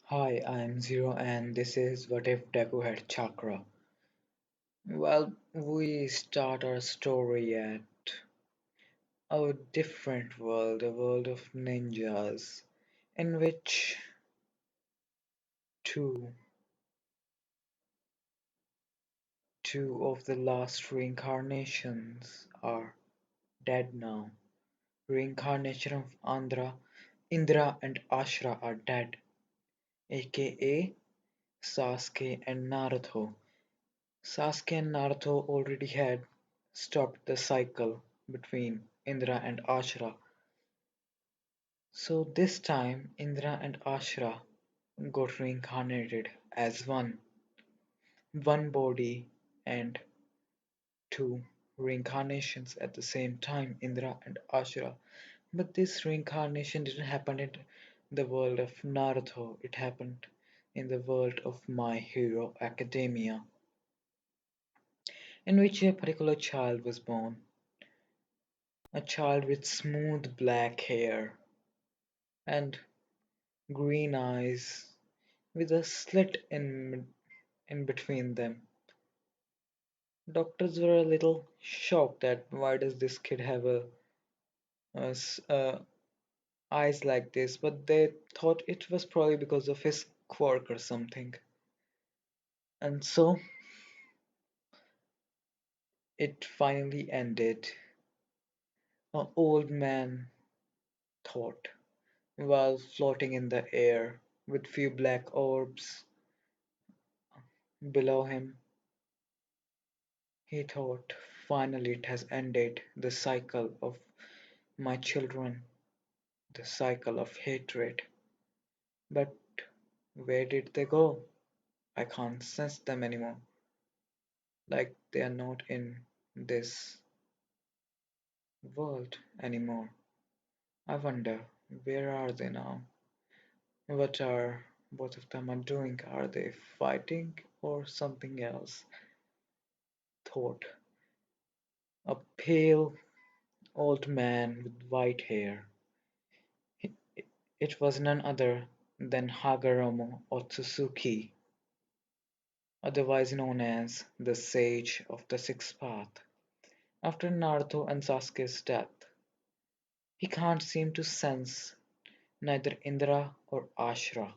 Hi, I'm Zero, and this is What If Deku Had Chakra. Well, we start our story at a different world, a world of ninjas, in which two, two of the last reincarnations are dead now. Reincarnation of Indra and Ashra are dead, aka Sasuke and Naruto. Sasuke and Naruto already had stopped the cycle between Indra and Ashra. So this time Indra and Ashra got reincarnated as one body and two reincarnations at the same time, Indra and Ashra. But this reincarnation didn't happen in the world of Naruto, it happened in the world of My Hero Academia, in which a particular child was born. A child with smooth black hair and green eyes with a slit in between them. Doctors were a little shocked that why does this kid have a s- eyes like this, but they thought it was probably because of his quirk or something. And so it finally ended. An old man thought while floating in the air with few black orbs below him. He thought, finally it has ended the cycle of my children, the cycle of hatred. But where did they go? I can't sense them anymore. Like they are not in this world anymore. I wonder, where are they now? What are both of them are doing? Are they fighting or something else? Thought. A pale old man with white hair. It was none other than Hagoromo Otsutsuki, otherwise known as the Sage of the Sixth Path. After Naruto and Sasuke's death, he can't seem to sense neither Indra or Ashra,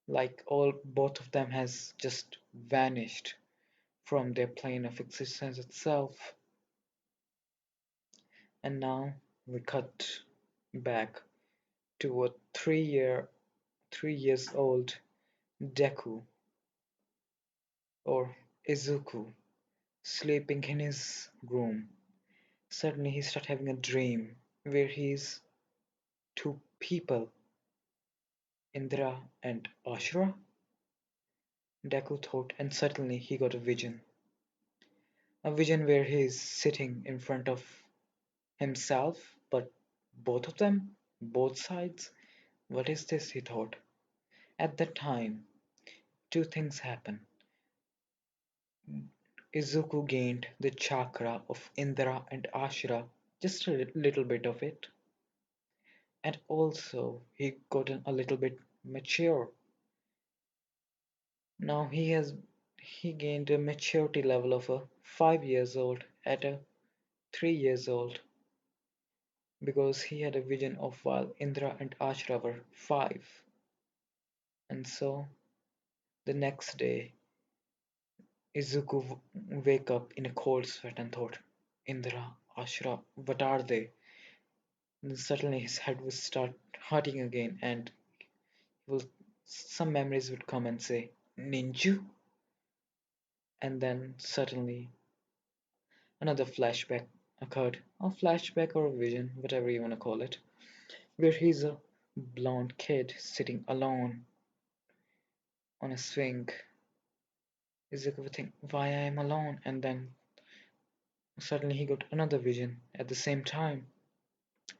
like all both of them has just vanished from their plane of existence itself. And now we cut back to a 3 years old Deku or Izuku sleeping in his room. Suddenly he starts having a dream where he's two people, Indra and Ashura. Deku thought, and suddenly he got a vision. A vision where he's sitting in front of himself, but both of them, both sides. What is this? He thought. At that time, two things happen. Izuku gained the chakra of Indra and Ashura, just a little bit of it, and also he gotten a little bit mature. Now he gained a maturity level of a 5 years old at a 3 years old because he had a vision of while Indra and Ashra were five. And so the next day Izuku wake up in a cold sweat and thought, Indra, Ashra, what are they? And suddenly his head would start hurting again and he will, some memories would come and say, Ninju? And then suddenly another flashback occurred, a flashback or a vision, whatever you want to call it, where he's a blonde kid sitting alone on a swing. Izuku would think, why I am alone? And then suddenly he got another vision at the same time,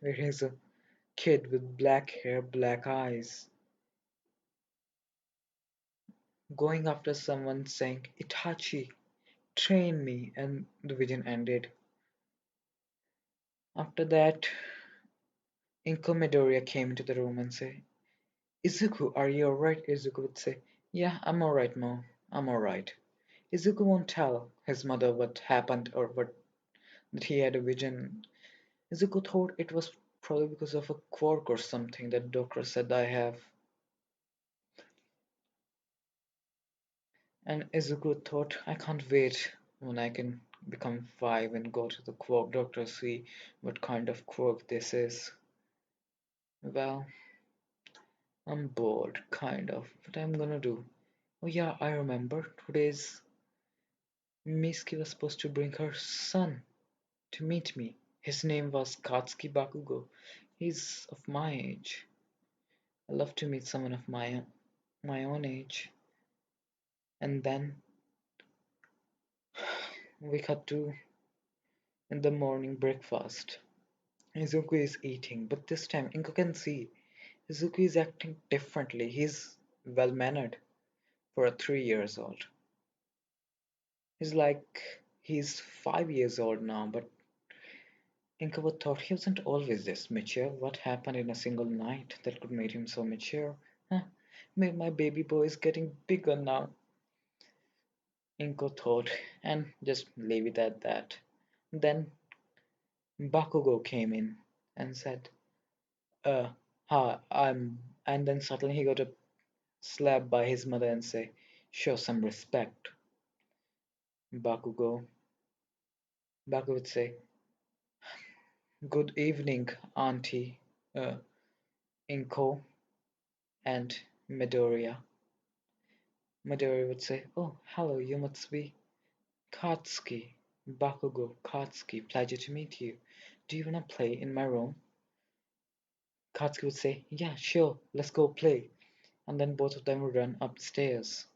where he's a kid with black hair, black eyes, going after someone saying, Itachi, train me, and the vision ended. After that, Inko Midoriya came into the room and said, Izuku, are you alright? Izuku would say, yeah, I'm alright, Mom. I'm alright. Izuku won't tell his mother what happened or what that he had a vision. Izuku thought it was probably because of a quirk or something that doctor said I have. And Izuku thought, I can't wait when I can become five and go to the quirk doctor, see what kind of quirk this is. Well, I'm bored, kind of. What I'm gonna do? Oh yeah, I remember. Today's Miski was supposed to bring her son to meet me. His name was Katsuki Bakugo. He's of my age. I love to meet someone of my own age. And then we cut to in the morning breakfast. Izuku is eating, but this time Inko can see Izuku is acting differently. He's well mannered for a 3 years old. He's like he's 5 years old now, but Inkawa thought he wasn't always this mature. What happened in a single night that could make him so mature? Huh? Maybe my baby boy is getting bigger now, Inko thought, and just leave it at that. Then Bakugo came in and said, uh, hi, and then suddenly he got a slap by his mother and say, show some respect. Bakugo, Bakugo would say, good evening, Auntie, uh, Inko and Midoriya. Midori would say, oh, hello, you must be Katsuki. Bakugo, Katsuki, pleasure to meet you. Do you wanna play in my room? Katsuki would say, yeah, sure, let's go play. And then both of them would run upstairs.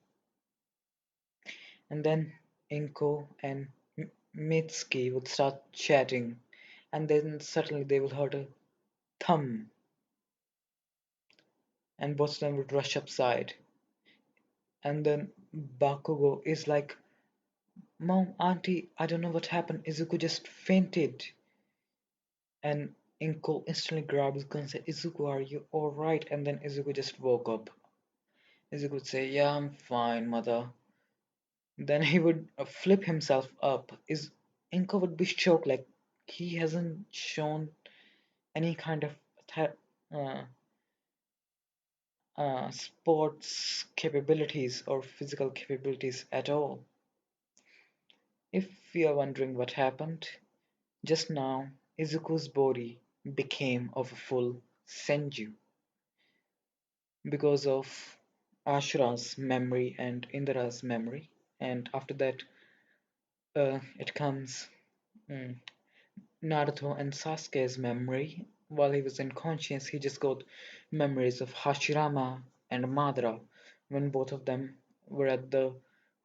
And then Inko and Mitsuki would start chatting. And then suddenly they would hear a thump, and both of them would rush upside. And then Bakugo is like, Mom, Auntie, I don't know what happened. Izuku just fainted. And Inko instantly grabbed his gun and said, Izuku, are you alright? And then Izuku just woke up. Izuku would say, yeah, I'm fine, mother. Then he would flip himself up. Is Inko would be shocked, like he hasn't shown any kind of uh, sports capabilities or physical capabilities at all. If you are wondering what happened, just now Izuku's body became of a full Senju because of Ashura's memory and Indira's memory. And after that, it comes mm, Naruto and Sasuke's memory. While he was unconscious, he just got memories of Hashirama and Madara when both of them were at the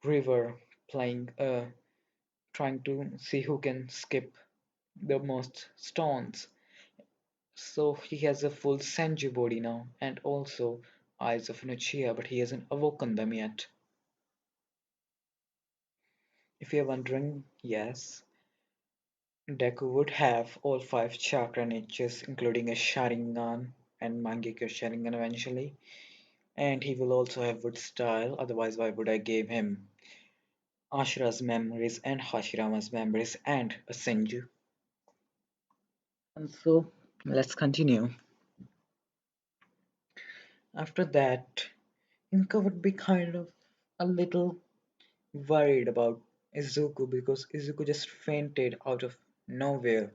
river playing, trying to see who can skip the most stones. So he has a full Senju body now, and also eyes of an Uchiha, but he hasn't awoken them yet. If you're wondering, yes, Deku would have all five chakra niches, including a Sharingan and Mangekyo Sharingan eventually. And he will also have Wood style, otherwise why would I give him Ashura's memories and Hashirama's memories and a Senju? And so let's continue. After that, Inka would be kind of a little worried about Izuku because Izuku just fainted out of nowhere.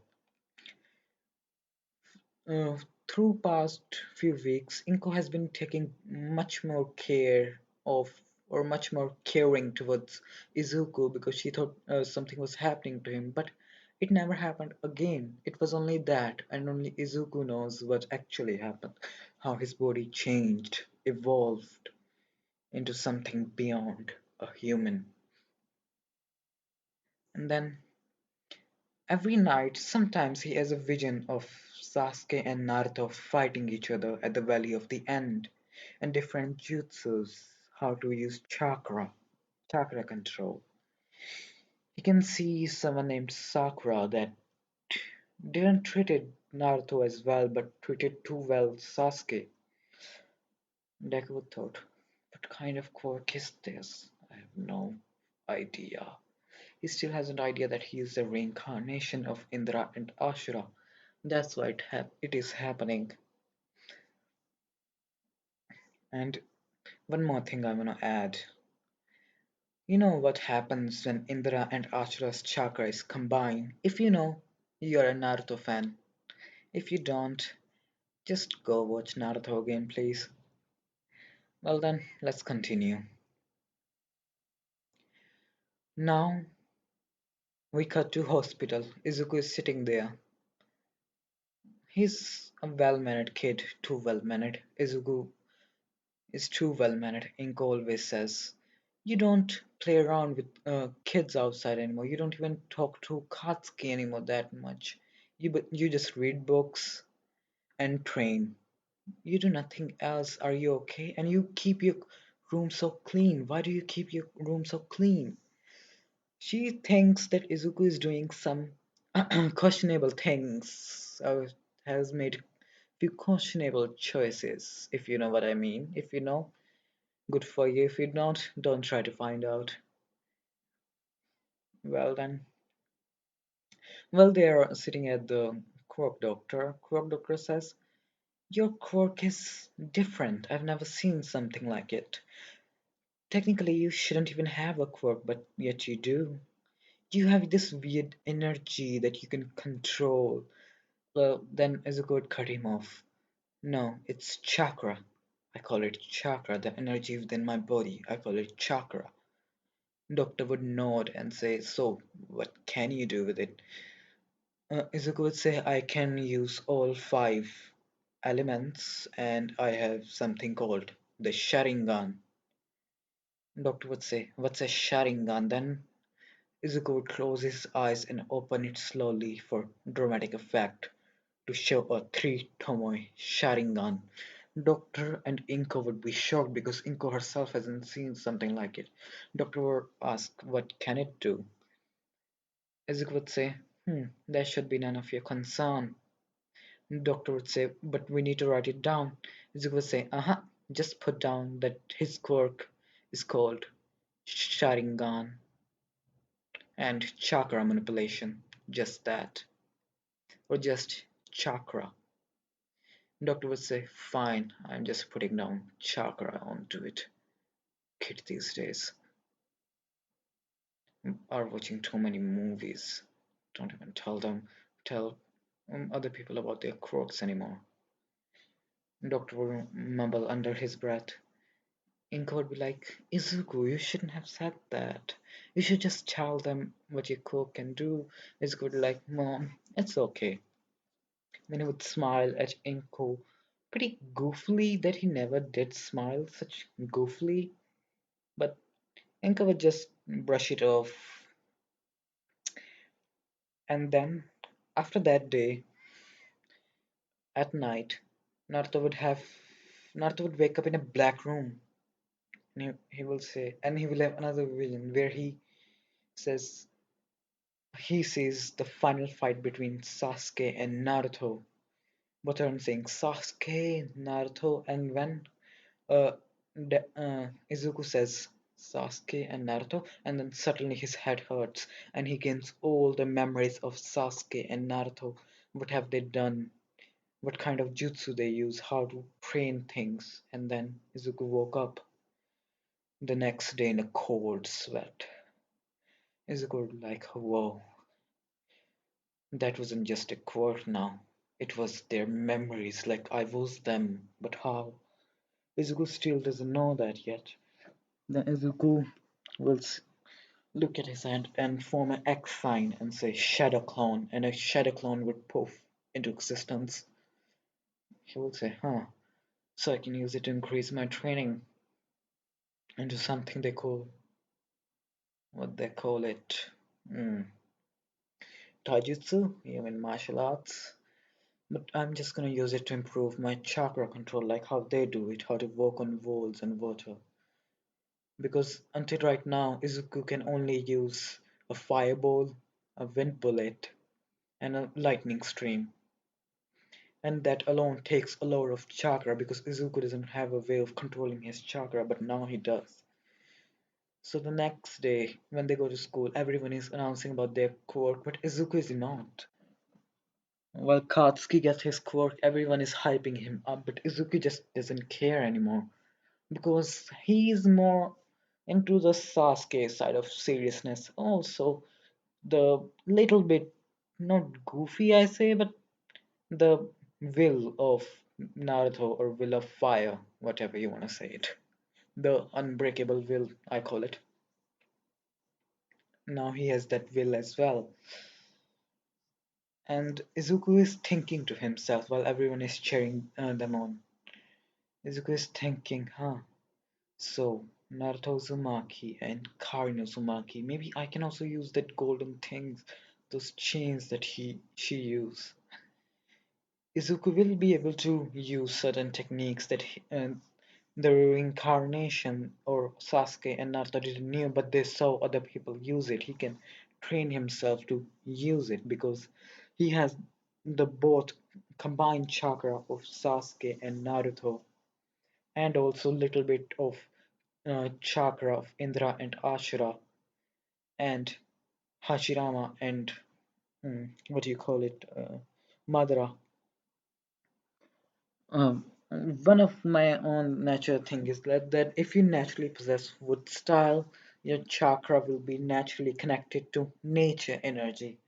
Uh, Through past few weeks, Inko has been taking much more care of, or much more caring towards Izuku because she thought something was happening to him, but it never happened again. It was only that, and only Izuku knows what actually happened, how his body changed, evolved into something beyond a human. And then every night, sometimes he has a vision of Sasuke and Naruto fighting each other at the Valley of the End, and different jutsus, how to use chakra control. He can see someone named Sakura that didn't treated Naruto as well, but treated too well Sasuke. Deku thought, what kind of quirk is this? I have no idea. He still has an idea that he is the reincarnation of Indra and Ashura. That's why it is happening. And one more thing I want to add. You know what happens when Indra and Ashura's chakras combine? If you know, you're a Naruto fan. If you don't, just go watch Naruto again, please. Well then, let's continue. Now we cut to hospital. Izuku is sitting there. He's a well-mannered kid, too well-mannered. Izuku is too well-mannered. Inko always says, "You don't play around with kids outside anymore. You don't even talk to Katsuki anymore that much. You just read books and train. You do nothing else. Are you okay? And you keep your room so clean. Why do you keep your room so clean?" She thinks that Izuku is doing some questionable things, has made few questionable choices, if you know what I mean. If you know, good for you. If you don't, don't try to find out. Well then. Well, they are sitting at the quirk doctor. Quirk doctor says, "Your quirk is different. I've never seen something like it. Technically, you shouldn't even have a quirk, but yet you do. You have this weird energy that you can control." Well, then Izuku would cut him off. "No, it's chakra. I call it chakra, the energy within my body. I call it chakra." Doctor would nod and say, "So, what can you do with it?" Izuku would say, "I can use all five elements, and I have something called the Sharingan." Doctor would say, "What's a Sharingan then?" Izuku would close his eyes and open it slowly for dramatic effect to show a three tomoe Sharingan. Doctor and Inko would be shocked because Inko herself hasn't seen something like it. Doctor would ask, "What can it do?" Izuku would say, "That should be none of your concern." Doctor would say, "But we need to write it down." Izuku would say, "Uh-huh, just put down that his quirk is called Sharingan and chakra manipulation. Just that. Or just chakra." Doctor would say, "Fine, I'm just putting down chakra onto it." Kids these days are watching too many movies. Don't even tell other people about their quirks anymore. Doctor would mumble under his breath. Inko would be like, "Izuku, you shouldn't have said that. You should just tell them what your quirk can do." Izuku would be like, "Mom, it's okay." Then he would smile at Inko pretty goofily that he never did smile such goofily. But Inka would just brush it off. And then, after that day, at night, Naruto would have Naruto would wake up in a black room. And he will say, and he will have another vision where says he sees the final fight between Sasuke and Naruto. Both are saying Sasuke, Naruto, and when uh, Izuku says Sasuke and Naruto, and then suddenly his head hurts and he gains all the memories of Sasuke and Naruto. What have they done? What kind of jutsu they use? How to train things? And then Izuku woke up the next day in a cold sweat. Izuku was like, "Whoa, that wasn't just a quirk now. It was their memories, like I was them. But how?" Izuku still doesn't know that yet. Then Izuku will look at his hand and form an X sign and say shadow clone, and a shadow clone would poof into existence. He will say, so I can use it to increase my training into something they call, what they call it, mm, taijutsu, even martial arts. But I'm just gonna use it to improve my chakra control, like how they do it, how to walk on walls and water. Because until right now, Izuku can only use a fireball, a wind bullet, and a lightning stream. And that alone takes a lot of chakra because Izuku doesn't have a way of controlling his chakra, but now he does. So the next day, when they go to school, everyone is announcing about their quirk, but Izuku is not. While Katsuki gets his quirk, everyone is hyping him up, but Izuku just doesn't care anymore because he's more into the Sasuke side of seriousness. Also, the little bit not goofy, I say, but the will of Naruto or will of fire, whatever you want to say it. The unbreakable will, I call it. Now he has that will as well. And Izuku is thinking to himself while everyone is cheering them on. Izuku is thinking, huh? So, Naruto Uzumaki and Karino Uzumaki. Maybe I can also use that golden things, those chains that she used. Izuku will be able to use certain techniques that the reincarnation or Sasuke and Naruto didn't knew, but they saw other people use it. He can train himself to use it because he has the both combined chakra of Sasuke and Naruto, and also little bit of chakra of Indra and Ashura and Hashirama and what do you call it, Madara. One of my own nature thing is that if you naturally possess wood style, your chakra will be naturally connected to nature energy.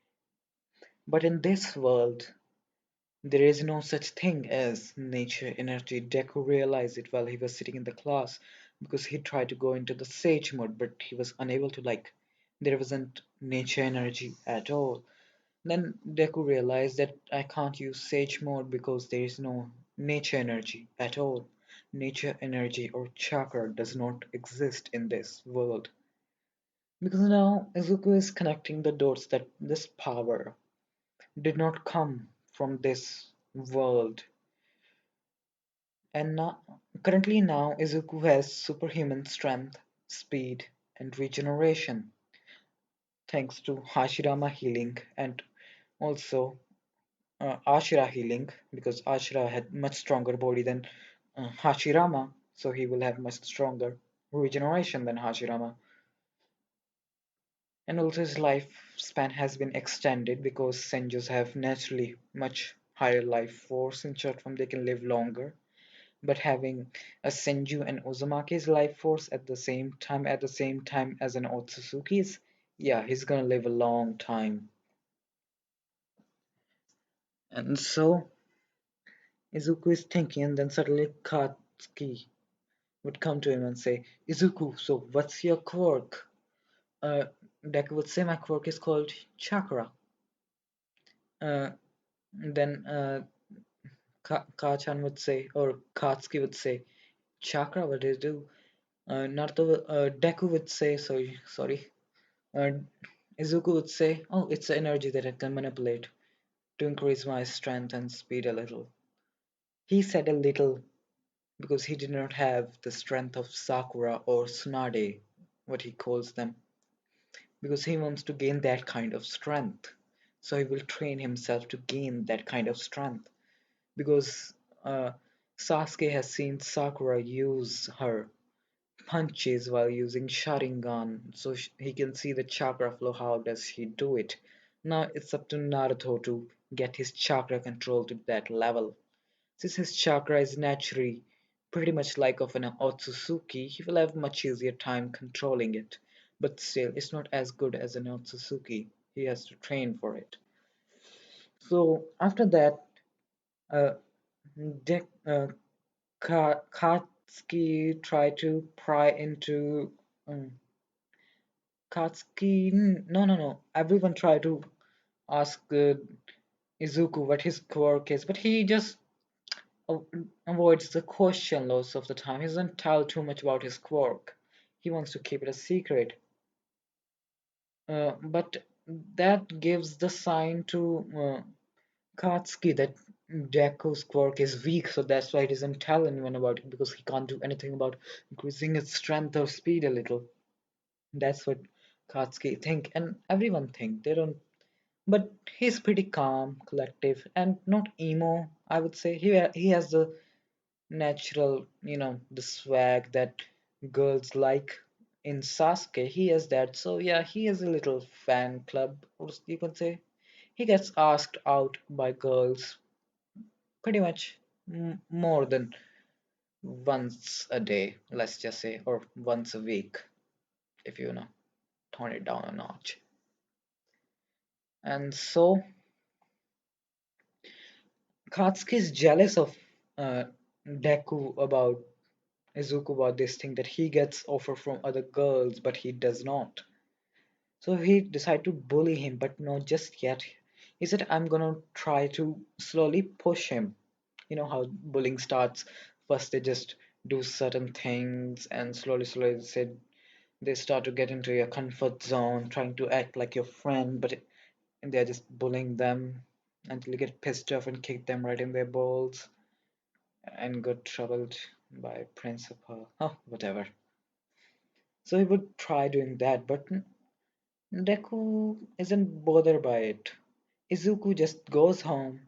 But in this world, there is no such thing as nature energy. Deku realized it while he was sitting in the class because he tried to go into the sage mode, but he was unable to, like, there wasn't nature energy at all. Then Deku realized that I can't use Sage mode because there is no nature energy at all. Nature energy or chakra does not exist in this world. Because now Izuku is connecting the dots that this power did not come from this world. And now, currently now Izuku has superhuman strength, speed, and regeneration thanks to Hashirama healing and also Ashura healing because Ashura had much stronger body than Hashirama, so he will have much stronger regeneration than Hashirama. And also his lifespan has been extended because Senjus have naturally much higher life force. In short form, they can live longer. But having a Senju and Uzumaki's life force at the same time as an Otsutsuki's, yeah, he's gonna live a long time. And so Izuku is thinking, and then suddenly Katsuki would come to him and say, Izuku, so what's your quirk? Uh, Deku would say, my quirk is called Chakra. Uh, then Kachan would say, or Katsuki would say, Chakra, what does it do? Deku would say, sorry. Uh, Izuku would say, oh, it's the energy that I can manipulate to increase my strength and speed a little. He said a little because he did not have the strength of Sakura or Tsunade, what he calls them, because he wants to gain that kind of strength. So he will train himself to gain that kind of strength. Because uh, Sasuke has seen Sakura use her punches while using Sharingan, so he can see the chakra flow. How does he do it? Now it's up to Naruto to get his chakra control to that level. Since his chakra is naturally pretty much like of an Otsutsuki, he will have much easier time controlling it. But still, it's not as good as an Otsutsuki. He has to train for it. So after that, uh, Katsuki tried to pry into um, Katsuki. No. Everyone tried to ask Izuku what his quirk is, but he just avoids the question lots of the time. He doesn't tell too much about his quirk. He wants to keep it a secret. But that gives the sign to Katsuki that Deku's quirk is weak, so that's why he doesn't tell anyone about it because he can't do anything about increasing its strength or speed a little. That's what Katsuki think, and everyone think. They don't, but he's pretty calm, collective, and not emo. I would say he has the natural, the swag that girls like in Sasuke. He has that. So yeah, he has a little fan club, or you can say. He gets asked out by girls pretty much more than once a day, let's just say, or once a week, if tone it down a notch. And so Katsuki is jealous of uh, Deku about Izuku about this thing that he gets offer from other girls, but he does not. So he decided to bully him, but not just yet. He said, I'm gonna try to slowly push him. You know how bullying starts. First they just do certain things and slowly they said they start to get into your comfort zone, trying to act like your friend, but they're just bullying them until you get pissed off and kick them right in their balls and got troubled by principal. Oh, whatever. So he would try doing that, but Deku isn't bothered by it. Izuku just goes home,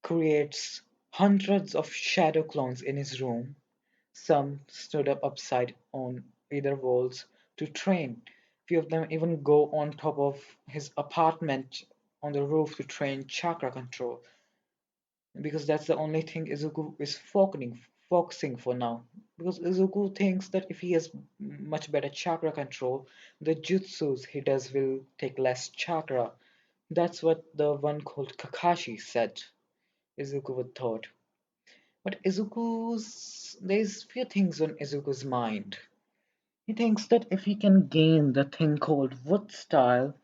creates hundreds of shadow clones in his room. Some stood up upside on either walls to train. Few of them even go on top of his apartment on the roof to train chakra control. Because that's the only thing Izuku is focusing for now. Because Izuku thinks that if he has much better chakra control, the jutsus he does will take less chakra. That's what the one called Kakashi said. Izuku would thought. But there's few things on Izuku's mind. He thinks that if he can gain the thing called wood style,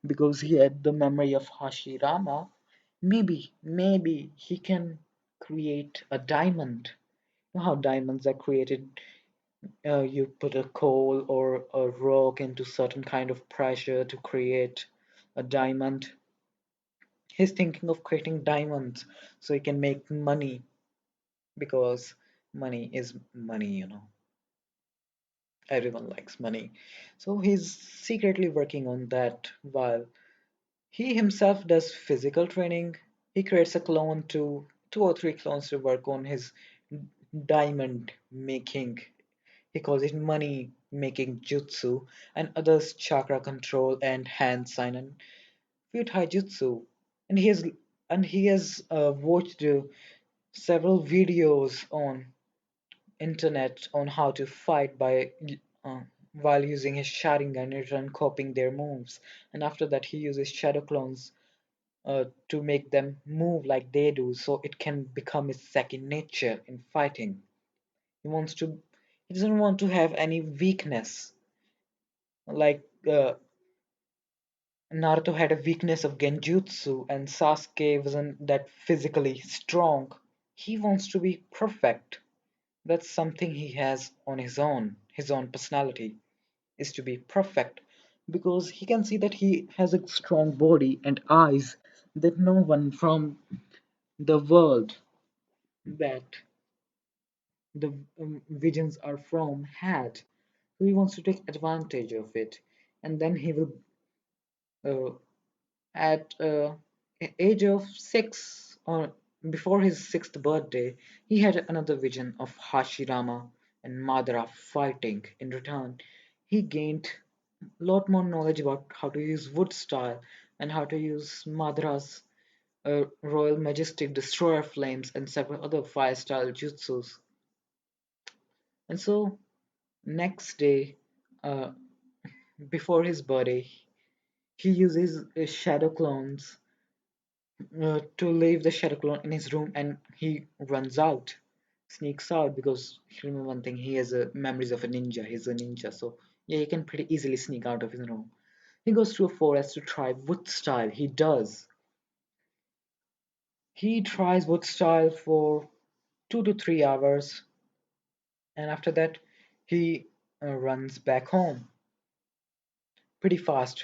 because he had the memory of Hashirama, maybe he can create a diamond. You know how diamonds are created? You put a coal or a rock into certain kind of pressure to create a diamond. He's thinking of creating diamonds so he can make money because money is money. Everyone likes money. So he's secretly working on that while he himself does physical training. He creates a clone to two or three clones to work on his diamond making. He calls it money making jutsu, and others chakra control and hand sign and few taijutsu. And he has watched several videos on internet on how to fight by uh, while using his Sharingan and copying their moves. And after that, he uses shadow clones to make them move like they do, so it can become his second nature in fighting. He wants to. He doesn't want to have any weakness. Like Naruto had a weakness of genjutsu, and Sasuke wasn't that physically strong. He wants to be perfect. That's something he has on his own personality is to be perfect because he can see that he has a strong body and eyes that no one from the world that the visions are from had. So he wants to take advantage of it, and then he will uh, at age of 6 or before his sixth birthday, he had another vision of Hashirama and Madara fighting. In return, he gained a lot more knowledge about how to use wood style and how to use Madara's Royal Majestic Destroyer Flames and several other fire style jutsus. And so, next day, uh, before his birthday, he uses shadow clones to leave the shadow clone in his room and he runs out, sneaks out because remember one thing, he has memories of a ninja. He's a ninja, so yeah, he can pretty easily sneak out of his room. He goes to a forest to try wood style. He does. He tries wood style for 2 to 3 hours, and after that, he runs back home.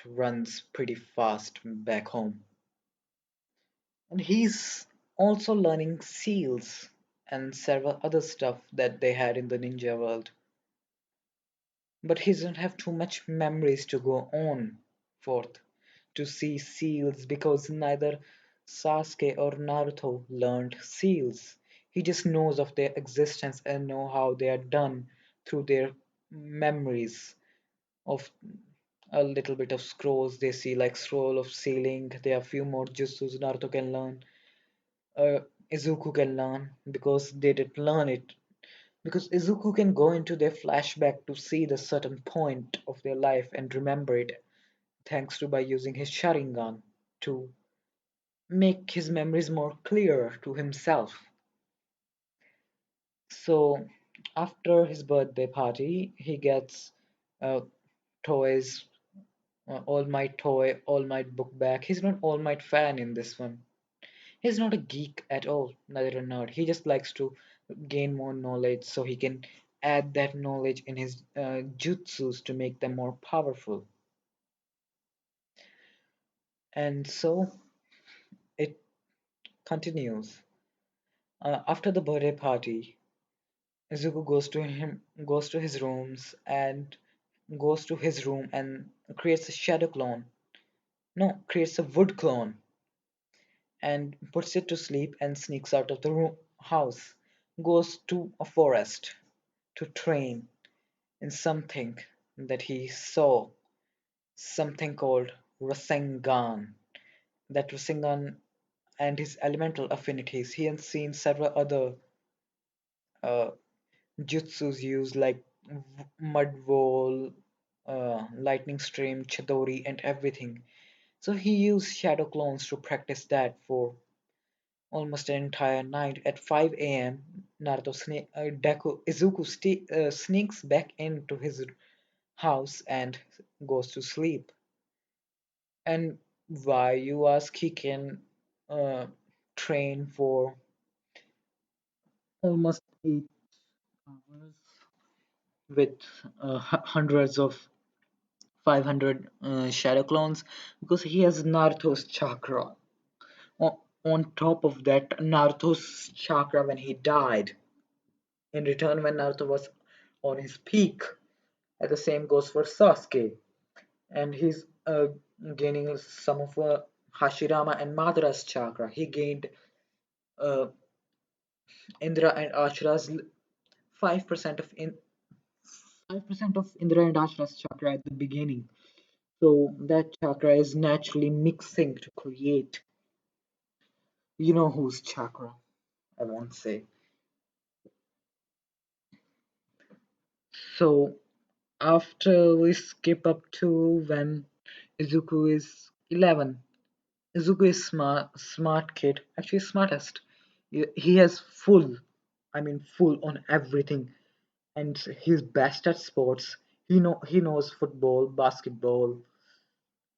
Runs pretty fast back home. And he's also learning seals and several other stuff that they had in the ninja world. But he doesn't have too much memories to go on forth to see seals because neither Sasuke or Naruto learned seals. He just knows of their existence and know how they are done through their memories of a little bit of scrolls they see, like scroll of sealing. There are few more jutsus Naruto can learn, uh, Izuku can learn because they did learn it. Because Izuku can go into their flashback to see the certain point of their life and remember it, thanks to by using his Sharingan to make his memories more clear to himself. So after his birthday party, he gets uh, toys, All Might toy, All Might book back. He's not All Might fan in this one. He's not a geek at all, neither a nerd. He just likes to gain more knowledge so he can add that knowledge in his jutsus to make them more powerful. And so it continues. After the birthday party, Izuku goes to his rooms and goes to his room and creates a shadow clone. No, creates a wood clone and puts it to sleep and sneaks out of the house. Goes to a forest to train in something that he saw, something called Rasengan. That Rasengan and his elemental affinities. He has seen several other uh, jutsus used like mud wall, lightning stream, chidori, and everything. So he used shadow clones to practice that for almost an entire night. At 5 a.m., Izuku sneaks back into his house and goes to sleep. And why, you ask, he can uh, train for almost 8 hours with hundreds of 500 shadow clones because he has Naruto's chakra. On top of that, Naruto's chakra when he died. In return, when Naruto was on his peak, and the same goes for Sasuke, and he's gaining some of Hashirama and Madara's chakra. He gained uh, Indra and Ashra's 5% of 5% of Indra and Ashra's chakra at the beginning. So that chakra is naturally mixing to create, you know whose chakra, I won't say. So after we skip up to when Izuku is 11, Izuku is smart kid, actually smartest. He has full, I mean full on everything, and he's best at sports. He knows football, basketball,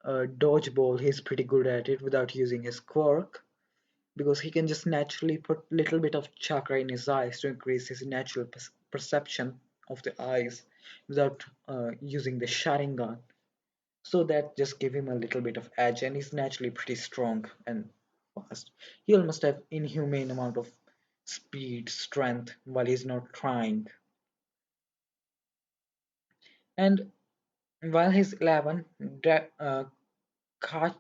dodgeball. He's pretty good at it without using his quirk because he can just naturally put little bit of chakra in his eyes to increase his natural perception of the eyes without using the Sharingan. So that just give him a little bit of edge, and he's naturally pretty strong and fast. He almost have inhumane amount of speed, strength while he's not trying. And while he's 11, Ka-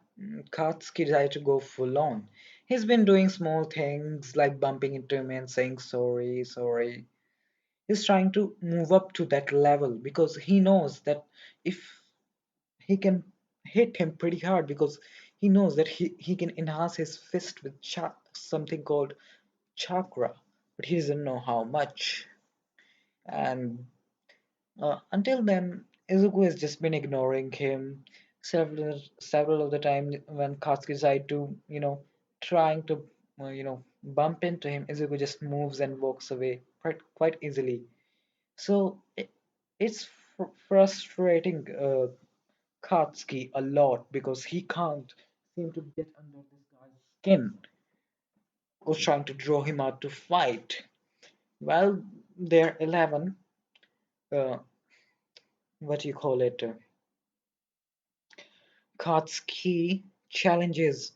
Katsuki decided to go full on. He's been doing small things like bumping into me and saying sorry, sorry. He's trying to move up to that level because he knows that if he can hit him pretty hard, because he knows that he can enhance his fist with something called chakra, but he doesn't know how much. And until then, Izuku has just been ignoring him several of the time when Katsuki decided to, trying to, bump into him. Izuku just moves and walks away quite easily. So it's frustrating Katsuki a lot because he can't seem to get under this guy's skin. Was trying to draw him out to fight. Well, they're 11. Uh, what do you call it? Katsuki challenges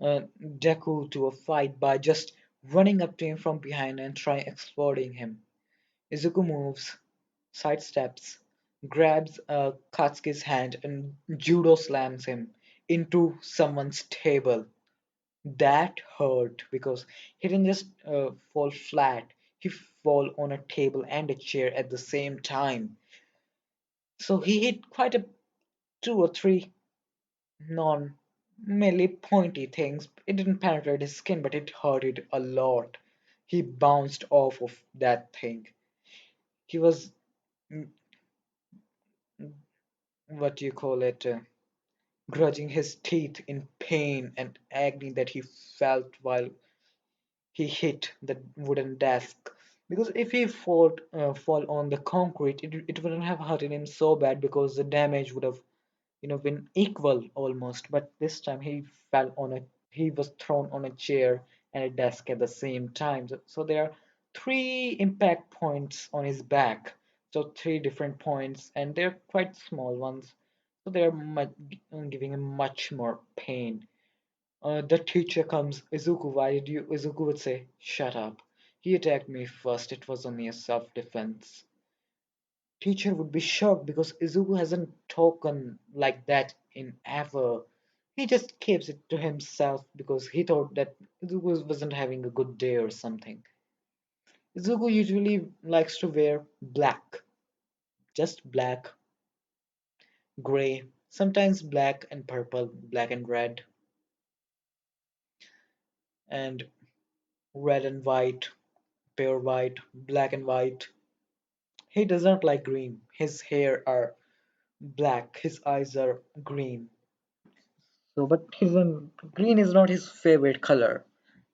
Deku to a fight by just running up to him from behind and trying exploding him. Izuku moves, sidesteps, grabs Katsuki's hand and judo slams him into someone's table. That hurt because he didn't just fall flat, he fall on a table and a chair at the same time. So he hit quite a two or three non merely pointy things. It didn't penetrate his skin, but it hurted a lot. He bounced off of that thing. He was, mm, what do you call it, grudging his teeth in pain and agony that he felt while he hit the wooden desk. Because if he fall on the concrete, it wouldn't have hurted him so bad because the damage would have been equal almost. But this time he was thrown on a chair and a desk at the same time. So there are three impact points on his back. So three different points, and they're quite small ones. So they're giving him much more pain. The teacher comes. Izuku, why did you? Izuku would say, "Shut up. He attacked me first. It was only a self-defense." Teacher would be shocked because Izuku hasn't talked like that in ever. He just keeps it to himself because he thought that Izuku wasn't having a good day or something. Izuku usually likes to wear black, just black, gray, sometimes black and purple, black and and red and white, pure white, black and white. He does not like green. His hair are black, his eyes are green. So, but green is not his favorite color.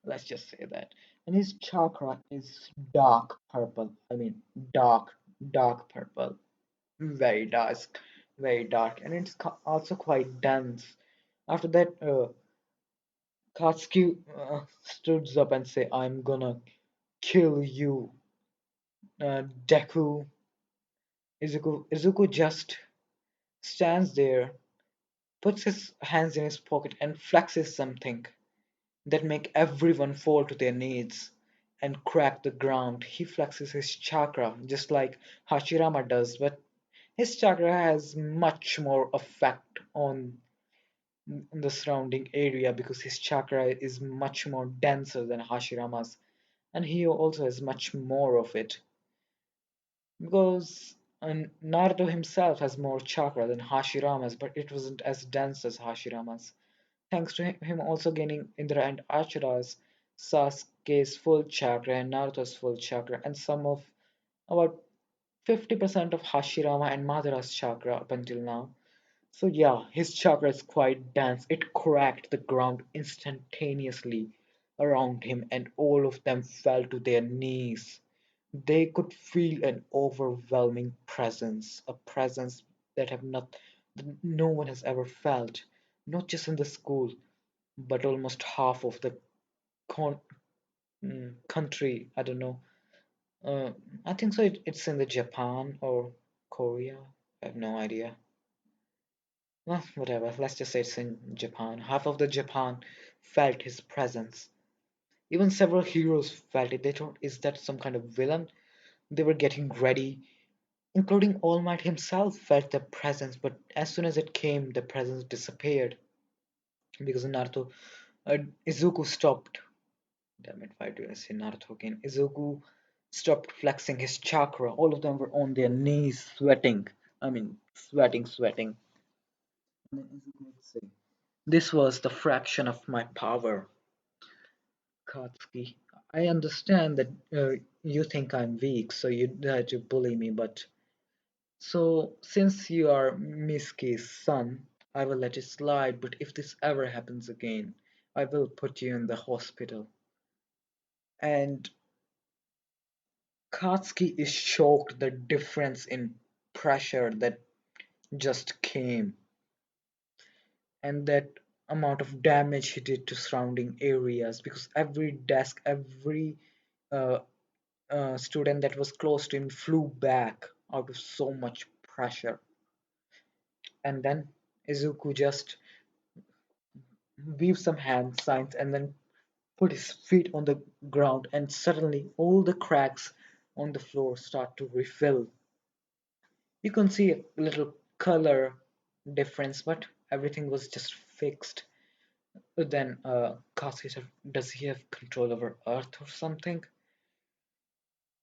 Let's just say that. And his chakra is dark purple. I mean, dark, dark purple. Very dark, very dark. And it's also quite dense. After that, Katsuki stood up and say, "I'm gonna kill you." Deku, Izuku just stands there, puts his hands in his pocket and flexes something that make everyone fall to their knees and crack the ground. He flexes his chakra just like Hashirama does, but his chakra has much more effect on the surrounding area because his chakra is much more denser than Hashirama's, and he also has much more of it because Naruto himself has more chakra than Hashirama's, but it wasn't as dense as Hashirama's. Thanks to him also gaining Indra and Achira's, Sasuke's full chakra and Naruto's full chakra, and some of about 50% of Hashirama and Madara's chakra up until now. So yeah, his chakra is quite dense. It cracked the ground instantaneously around him, and all of them fell to their knees. They could feel an overwhelming presence, a presence that have not that no one has ever felt, not just in the school, but almost half of the con- country. I don't know. Uh, I think so. It's in the Japan or Korea. I have no idea. Well, whatever. Let's just say it's in Japan. Half of the Japan felt his presence. Even several heroes felt it. They thought, is that some kind of villain? They were getting ready, including All Might himself felt the presence. But as soon as it came, the presence disappeared because Naruto, uh, Izuku stopped. Damn it, why do I say Naruto again? Izuku stopped flexing his chakra. All of them were on their knees, sweating. I mean, sweating. And then Izuku would say, "This was the fraction of my power, Katsuki. I understand that you think I'm weak, so you dare to bully me, but so since you are Miski's son, I will let it slide, but if this ever happens again, I will put you in the hospital." And Katsuki is shocked the difference in pressure that just came and that amount of damage he did to surrounding areas because every desk, every uh, student that was close to him flew back out of so much pressure. And then Izuku just waved some hand signs and then put his feet on the ground, and suddenly all the cracks on the floor start to refill. You can see a little color difference, but everything was just fixed. Then Katsuki said, does he have control over Earth or something?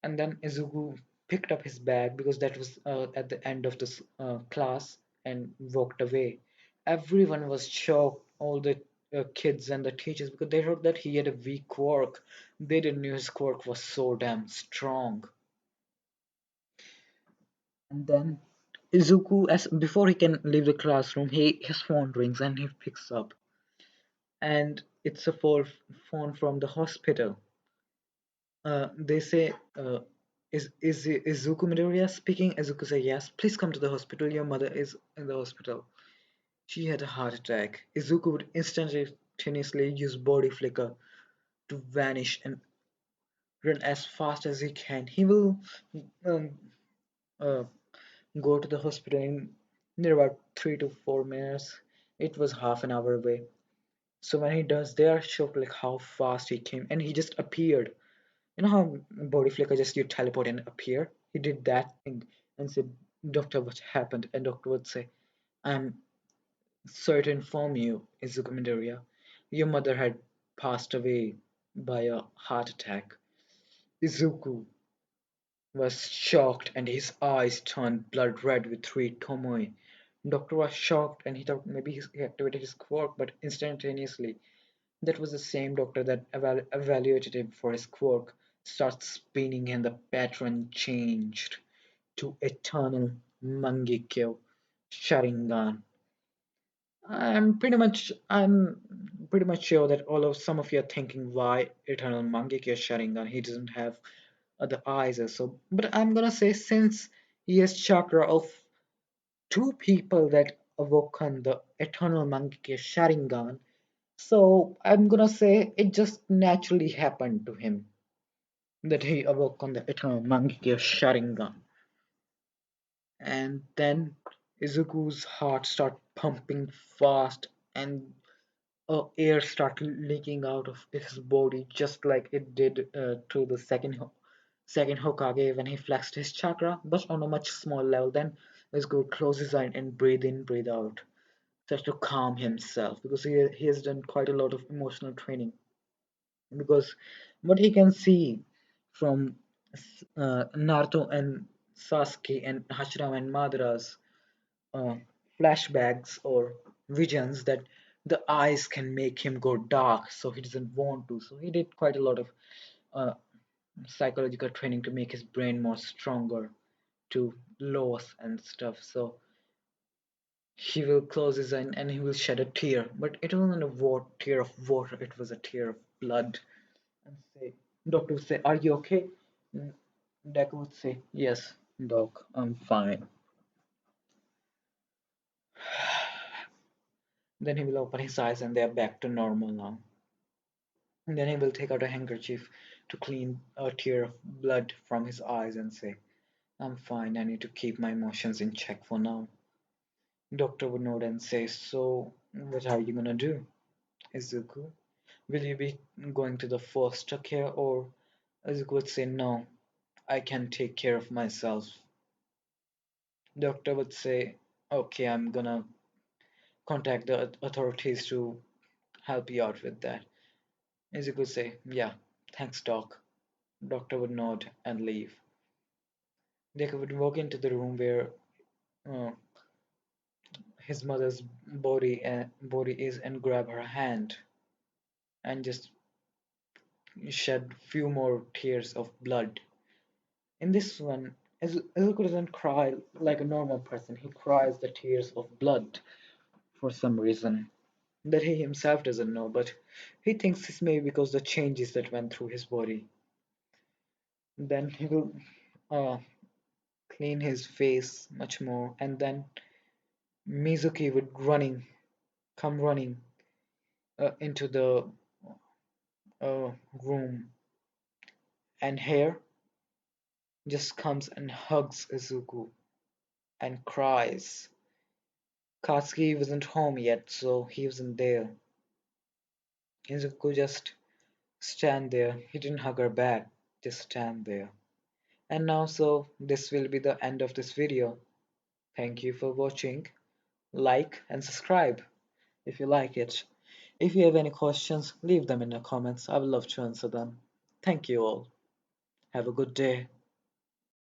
And then Izuku picked up his bag because that was at the end of this class and walked away. Everyone was shocked, all the kids and the teachers, because they thought that he had a weak quirk. They didn't know his quirk was so damn strong. And then Izuku, as before he can leave the classroom, his phone rings and he picks up, and it's a phone from the hospital. They say, is Izuku Midoriya speaking? Izuku say, yes. Please come to the hospital. Your mother is in the hospital. She had a heart attack. Izuku would instantaneously use body flicker to vanish and run as fast as he can. He will um, uh, go to the hospital in near about 3 to 4 minutes. It was half an hour away. So when he does, they are shocked like how fast he came, and he just appeared. You know how body flicker just you teleport and appear? He did that thing and said, Doctor, what happened? And doctor would say, I'm sorry to inform you, Izuku Midoriya, your mother had passed away by a heart attack. Izuku was shocked and his eyes turned blood red with three tomoe. Doctor was shocked and he thought maybe he activated his quirk, but instantaneously that was the same doctor that evaluated him for his quirk starts spinning and the pattern changed to Eternal Mangekyo Sharingan. I'm pretty much sure that all of some of you are thinking why Eternal Mangekyo Sharingan he doesn't have other eyes or so. But I'm gonna say since he has chakra of two people that awoken the Eternal Mangekyo Sharingan, so I'm gonna say it just naturally happened to him that he awoke on the Eternal Mangekyo Sharingan. And then Izuku's heart started pumping fast and air started leaking out of his body just like it did to the second Hokage when he flexed his chakra, but on a much smaller level. Then Izuku closed his eye and breathe in, breathe out, just to calm himself because he has done quite a lot of emotional training. Because what he can see from Naruto and Sasuke and Hashirama and Madara's uh, flashbacks or visions that the eyes can make him go dark, so he doesn't want to. So he did quite a lot of uh, psychological training to make his brain more stronger to loss and stuff. So he will close his eye and he will shed a tear, but it wasn't a tear of water; it was a tear of blood. And say, doctor would say, "Are you okay?" Mm, Deku would say, "Yes, doc, I'm fine." Then he will open his eyes and they are back to normal now. And then he will take out a handkerchief to clean a tear of blood from his eyes and say, I'm fine, I need to keep my emotions in check for now. Doctor would nod and say, so what are you gonna do, Izuku? Will you be going to the foster care or Izuku would say, no, I can take care of myself. Doctor would say, okay, I'm gonna contact the authorities to help you out with that. Izuku would say, yeah, thanks, doc. Doctor would nod and leave. Deku would walk into the room where uh, his mother's body is and grab her hand and just shed few more tears of blood. In this one, Izuku doesn't cry like a normal person. He cries the tears of blood for some reason that he himself doesn't know, but he thinks it's maybe because the changes that went through his body. Then he will uh, clean his face much more, and then Mizuki would come running into the room, and here just comes and hugs Izuku and cries. Katsuki wasn't home yet, so he wasn't there. Izuku just stand there. He didn't hug her back, just stand there. And now, so this will be the end of this video. Thank you for watching. Like and subscribe if you like it. If you have any questions, leave them in the comments. I would love to answer them. Thank you all. Have a good day.